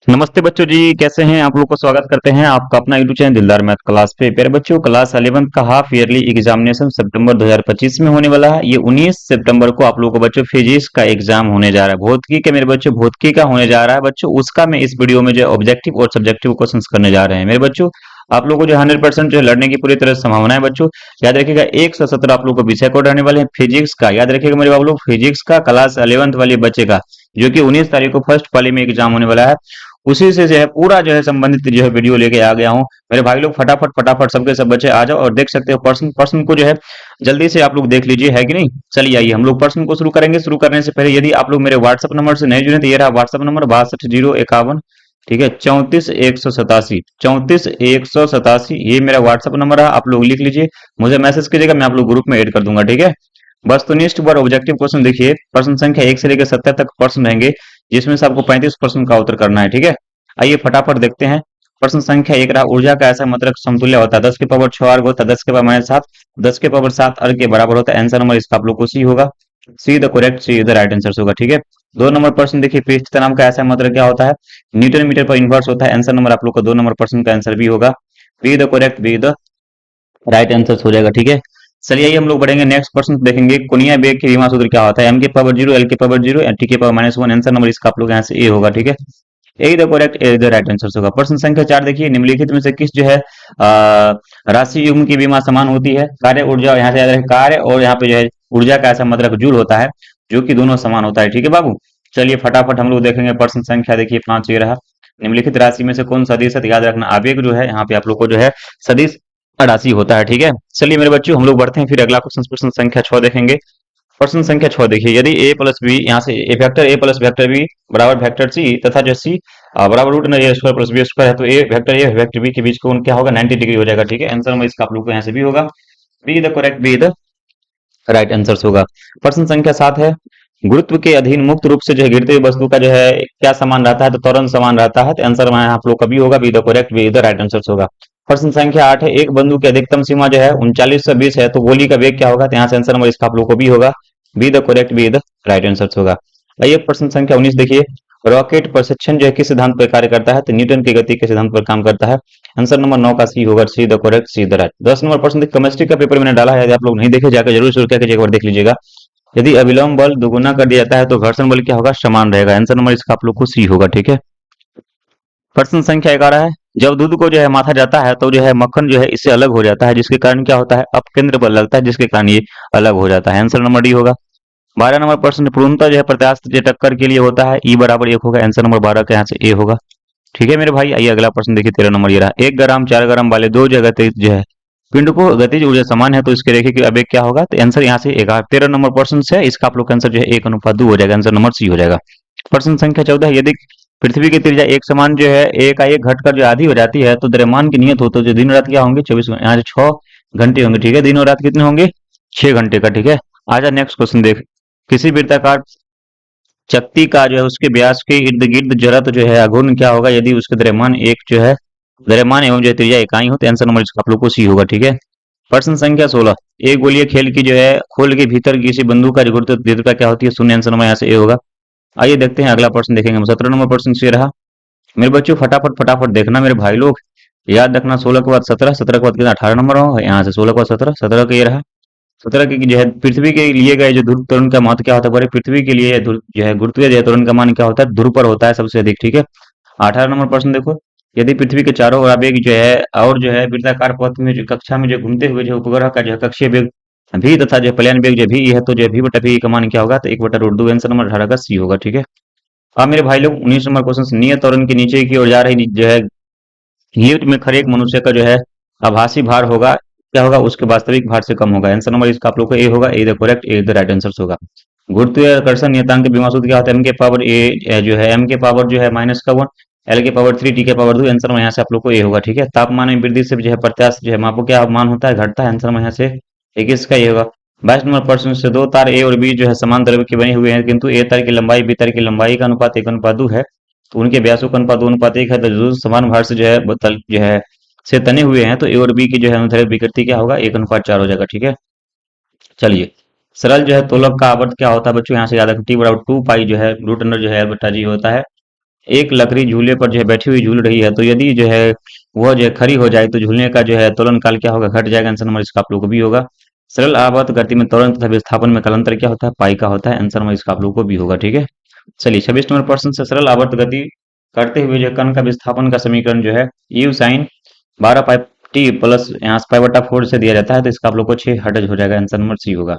नमस्ते बच्चों जी, कैसे हैं आप लोग को स्वागत करते हैं आपका अपना यूट्यूब चैनल दिलदार मैथ क्लास पे। प्यारे बच्चों, क्लास 11th का हाफ ईयरली एग्जामिनेशन सितंबर 2025 में होने वाला है। ये 19 सितंबर को आप लोगों को बच्चों फिजिक्स का एग्जाम होने जा रहा है। भौतिकी का मेरे बच्चों भौतिकी का होने जा रहा है बच्चों, उसका मैं इस वीडियो में जो ऑब्जेक्टिव और सब्जेक्टिव क्वेश्चन करने जा रहे हैं मेरे बच्चों। आप लोगों को जो 100% जो लड़ने की पूरी तरह संभावना है बच्चों। याद रखिएगा 117 आप लोग को विषय कोड रहने वाले हैं फिजिक्स का। याद रखिएगा मेरे बाबू लोग, फिजिक्स का क्लास 11th वाले बच्चे का जो कि 19 तारीख को फर्स्ट पाली में एग्जाम होने वाला है, उसी से जो है पूरा जो है संबंधित जो है वीडियो लेके आ गया हूँ। मेरे भाई लोग फटाफट फटाफट सबके सब बच्चे आ जाओ और देख सकते हो पर्सन पर्सन को जो है जल्दी से आप लोग देख लीजिए, है कि नहीं। चलिए आइए हम लोग पर्सन को शुरू करेंगे। शुरू करने से पहले यदि आप लोग मेरे व्हाट्सएप नंबर से नहीं जुड़े तो ये रहा व्हाट्सएप नंबर 62 051, ठीक है, 34 187, 34 187, ये मेरा व्हाट्सएप नंबर है। आप लोग लिख लीजिए, मुझे मैसेज कीजिएगा, मैं आप लोग ग्रुप में ऐड कर दूंगा, ठीक है। बस तो नेक्स्ट बार ऑब्जेक्टिव क्वेश्चन देखिए। प्रश्न संख्या 1 से लेकर 70 तक प्रश्न रहेंगे, जिसमें से आपको 35 प्रश्न का उत्तर करना है, ठीक है। आइए फटाफट देखते हैं। प्रश्न संख्या 1 रहा, ऊर्जा का ऐसा मात्रक समतुल्य होता है 10 की पावर 6 अर्ग होता है 10 के पावर -7, 10 के पावर 7 अर्ग के बराबर होता है। आंसर नंबर इसका आप लोग को सी होगा। See the correct, see the right answer होगा, ठीक है। 2 नंबर प्रश्न देखिए, पृष्ठ तनाव का ऐसा मात्रक क्या होता है, न्यूटन मीटर पर इनवर्स होता है। आंसर नंबर आप लोग को 2 नंबर प्रश्न का आंसर भी होगा। Be the correct, be the right answer हो जाएगा, ठीक है। चलिए आइए हम लोग बढ़ेंगे, नेक्स्ट प्रश्न देखेंगे। कोणीय वेग के विमा सूत्र क्या होता है, एम के पावर 0, एल के पावर 0, टी के पावर -1। आंसर नंबर इसका आप लोग यहाँ से ए होगा, ठीक है। A the correct, A the right answer होगा। प्रश्न संख्या 4 देखिए, निम्नलिखित में से किस जो है राशि युग्म की विमा समान होती है। कार्य ऊर्जा, यहाँ से याद रखें कार्य और यहाँ पे जो है ऊर्जा का ऐसा मतलब जूल होता है, जो कि दोनों समान होता है, ठीक है बाबू। चलिए फटाफट हम लोग देखेंगे। प्रश्न संख्या देखिए 5 ये रहा, निम्नलिखित राशि में से कौन सदिश है। याद रखना आवेग जो है यहाँ पे आप लोग को जो है सदिश राशि होता है, ठीक है। चलिए मेरे बच्चों हम लोग बढ़ते हैं फिर अगला क्वेश्चन, प्रश्न संख्या 6 देखेंगे। प्रश्न संख्या 6 देखिए, यदि a प्लस बी, यहाँ से A vector a plus vector B बराबर वेक्टर सी तथा जो सी बराबर root A square plus B square है, तो ए वेक्टर बी के बीच कोण क्या होगा, 90 डिग्री हो जाएगा, ठीक है। आंसर में इसका आप लोग को यहाँ से भी होगा। Be the correct, be the right answer होगा। प्रश्न संख्या 7 है, गुरुत्व के अधीन मुक्त रूप से जो है गिरते हुए वस्तु का जो है क्या समान रहता है, तो त्वरण समान रहता है। तो आंसर में आप लोग का भी होगा, be the correct, be the right answer होगा। प्रश्न संख्या 8 है, एक बंदूक की अधिकतम सीमा जो है 3920 है, तो गोली का वेग क्या होगा, तो यहाँ से आंसर नंबर इसका आप लोग को भी होगा, be the correct, be the right answer होगा। आइए प्रश्न संख्या 19 देखिए, रॉकेट प्रशिक्षण जो है किस सिद्धांत पर कार्य करता है, तो न्यूटन की गति के सिद्धांत पर काम करता है। आंसर नंबर 9 का सी होगा, see the correct, see the right. 10 number प्रश्न देखिए, केमिस्ट्री का पेपर मैंने डाला है, यदि आप लोग नहीं देखे जाकर जरूर शुरू करके एक बार देख लीजिएगा। यदि अविलोम बल दोगुना कर दिया जाता है तो घर्षण बल क्या होगा, समान रहेगा। आंसर नंबर इसका आप लोग को सी होगा, ठीक है। प्रश्न संख्या 11 है, जब दूध को जो है माथा जाता है तो जो है मक्खन जो है इससे अलग हो जाता है, जिसके कारण क्या होता है, अपकेंद्र बल लगता है, जिसके कारण ये अलग हो जाता है। आंसर नंबर डी होगा। 12 नंबर प्रश्न, पूर्णतः जो है प्रत्यास्थ जो टक्कर के लिए होता है, ई बराबर 1 होगा। आंसर नंबर 12 के यहाँ से ए होगा, ठीक है मेरे भाई। आइए अगला प्रश्न देखिए, 13 नंबर ये रहा, 1 ग्राम 4 ग्राम वाले दो जगह जो है पिंड को गतिज ऊर्जा समान है, तो इसके रेखीय के आवेग क्या होगा, तो आंसर यहाँ से 13 नंबर प्रश्न से इसका आप लोग का आंसर जो है 1:2 हो जाएगा। आंसर नंबर सी हो जाएगा। प्रश्न संख्या 14 है, यदि पृथ्वी की त्रिज्या एक समान जो है एक का एक घटकर जो आधी हो जाती है, तो द्रव्यमान की नियत हो तो जो दिन रात क्या होंगे, 24 यहाँ से 6 घंटे होंगे, ठीक है। दिन और रात कितने होंगे, 6 घंटे का, ठीक है। आजा नेक्स्ट क्वेश्चन देख, किसी वृत्ताकार चकती का जो है उसके व्यास के इर्द गिर्द जड़त्व जो है आघूर्ण क्या होगा, यदि उसके द्रव्यमान एक जो है द्रव्यमान एवं जो है त्रिज्या इकाई हो, तो आंसर नंबर इसका आप लोग को सी होगा, ठीक है। प्रश्न संख्या 16, एक गोलीय खेल की जो है खोल के भीतर किसी बंदूक का जो गुरुत्व दीर्घता क्या होती है, शून्य। आंसर नंबर यहाँ से ए होगा। आइए देखते हैं अगला प्रश्न देखेंगे हम। 17 नंबर प्रश्न से रहा, मेरे बच्चों फटाफट फटाफट देखना मेरे भाई लोग, याद रखना 16 के बाद 17, 17 के बाद कितना 18 नंबर हो, यहाँ से 16 के बाद 17, 17 का ये रहा। 17 की जो है पृथ्वी के लिए गए जो ध्रुव त्वरण का महत्व क्या होता है, बड़े पृथ्वी के लिए जो है गुरुत्वीय जो है त्वरण का मान क्या होता है, ध्रुव पर होता है सबसे अधिक, ठीक है। 18 नंबर प्रश्न देखो, यदि पृथ्वी के चारों ओर आवेग जो है और जो है वृत्ताकार पथ में जो कक्षा में जो घूमते हुए जो उपग्रह का जो है कक्षीय वेग भी तथा जो प्लेन वेग जो भी है, तो जो भी बटा भी का मान क्या होगा, तो 1/√2। आंसर नंबर 18 का सी होगा, ठीक है। अब मेरे भाई लोग 19 नंबर क्वेश्चन, नियत त्वरण के नीचे की ओर जा रही जो है लिफ्ट में खड़े एक मनुष्य का जो है आभासी भार होगा क्या होगा, उसके वास्तविक भार से कम होगा। आंसर नंबर इसका आप लोग को ए होगा, A the correct, A the right answer होगा। गुरुत्वाकर्षण नियतांक विमा सूत्र क्या होता है, एम के पावर ए जो है एम के पावर जो है -1, एल के पावर 3, टी के पावर 2। आंसर में यहाँ से आप लोग को ए होगा, ठीक है। तापमान में वृद्धि से जो है प्रत्यास्थ जो है मापो क्या मान होता है, घटता है। आंसर में यहाँ से 21 का ये होगा। 22 नंबर प्रश्न से दो तार ए और बी जो है समान द्रव्य के बने हुए हैं, किंतु ए तार की लंबाई बी तार की लंबाई का अनुपात 1:2 है, तो उनके व्यासों का अनुपात 2:1 है, तो जो समान भार से जो है जो है से तने हुए हैं, तो ए और बी की जो है अनुदैर्ध्य विकृति क्या होगा, 1:4 हो जाएगा, ठीक है। चलिए, सरल जो है तोलक का आवर्त क्या होता है बच्चों, यहाँ से याद रखें टी बराबर 2 पाई जो है रूट अंडर जो है बटा जी होता है। एक लकड़ी झूले पर जो है बैठी हुई झूल रही है, तो यदि जो है वह जो है खड़ी हो जाए तो झूलने का जो है दोलन काल क्या होगा, घट जाएगा। आंसर नंबर इसका आप लोगों को भी होगा। सरल आवर्त गति में त्वरण तथा विस्थापन में कालांतर क्या होता है, पाई का होता है। आंसर नंबर इसका आप लोगों को भी होगा। ठीक है, चलिए 26 नंबर प्रश्न से, सरल आवर्त गति करते हुए जो कण का विस्थापन का समीकरण जो है U sine 12 pi T plus यहाँ से पाई बटा 4 से दिया जाता है, तो इसका आप लोग को 6 हटज हो जाएगा। आंसर नंबर सी होगा।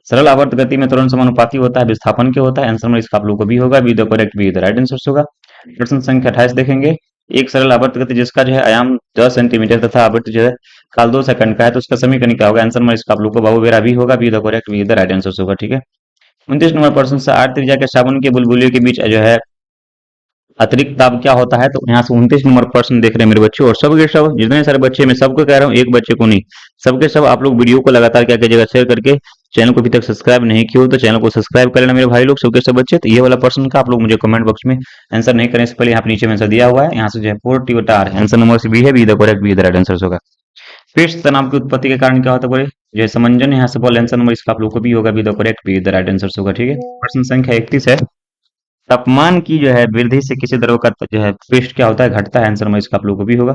सरल आवर्त गति में त्वरण समानुपाती होता है विस्थापन के होता है। आंसर नंबर इसका आप लोग को भी होगा, be the correct, be the right answer होगा। प्रश्न संख्या 28 देखेंगे। एक सरल आवर्त गति जिसका जो है आयाम 10 सेंटीमीटर तथा आवृत्ति जो है काल 2 सेकंड का है, तो उसका समीकरण क्या होगा। आंसर नंबर इसका आप लोग को बाबू बेरा भी होगा, be the correct, be the right answer होगा। ठीक है, 29 नंबर प्रश्न से, आठ त्रिज्या के साबुन के बुलबुले के बीच जो है अतिरिक्त दाब क्या होता है। तो यहाँ से 29 नंबर प्रश्न देख रहे हैं मेरे बच्चों, और सबके सब जितने सारे बच्चे, मैं सबको कह रहा हूँ, एक बच्चे को नहीं, सबके सब आप लोग वीडियो को लगातार क्या कीजिएगा, शेयर करके। चैनल को अभी तक सब्सक्राइब नहीं किया हो तो चैनल को सब्सक्राइब कर लेना मेरे भाई लोग, सबके सब बच्चे। तो ये वाला प्रश्न का आप लोग मुझे कमेंट बॉक्स में आंसर नहीं करें, इससे पहले यहाँ पे नीचे में आंसर दिया हुआ है, यहाँ से जो है 40 बटा आर, आंसर नंबर बी है, be the correct, be the right answer होगा। पृष्ठ तनाव की उत्पत्ति के कारण क्या होता है, बोले जो है समंजन, यहाँ से बोले आंसर नंबर इसका आप लोग को भी होगा, be the correct, be the right answer होगा। ठीक है, प्रश्न संख्या 31 है। तापमान की जो है वृद्धि से किसी द्रव का जो है पृष्ठ क्या होता है, घटता है। आंसर में इसका आप लोगों को भी होगा।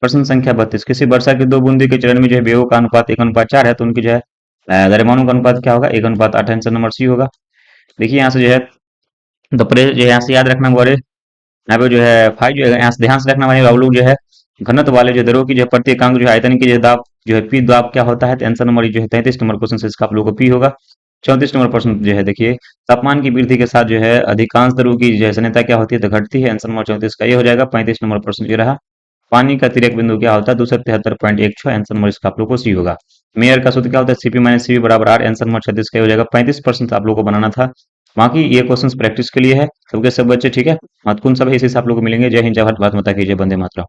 प्रश्न संख्या 32, किसी वर्षा की दो बूंदी के चरण में जो है वेगों का अनुपात 1:4 है, तो उनकी जो है द्रव्यमानों का अनुपात क्या होगा, 1:8। आंसर नंबर सी होगा। देखिए यहाँ से जो है तो जो है यहाँ से याद रखना बोले, यहाँ पे जो है फाइव जो है यहाँ से ध्यान से रखना वाले लोग जो है घनत्व वाले जो द्रव की जो है प्रति एकांक जो है आयतन की जो है दाब जो है पी दाब क्या होता है। तो आंसर नंबर जो है 33 नंबर क्वेश्चन से इसका आप लोगों को पी होगा। 34 नंबर प्रश्न जो है देखिए, तापमान की वृद्धि के साथ जो है अधिकांश द्रव्यों की जो है सांद्रता क्या होती है, तो घटती है। आंसर नंबर 34 का ये हो जाएगा। 35 नंबर प्रश्न ये रहा, पानी का तिरक बिंदु क्या होता है, 273.16। आंसर नंबर इसका आप लोग को सी होगा। मेयर का सूत्र क्या होता है, सीपी माइनस सीवी बराबर आर। आंसर नंबर 36 का ये हो जाएगा। 35% आप लोग को बनाना था, बाकी ये क्वेश्चंस प्रैक्टिस के लिए है सबके सब बच्चे। ठीक है, महत्वपूर्ण सब है, इसी से आप लोग को मिलेंगे। जय हिंद, जय भारत, भारत माता की जय, वंदे मातरम।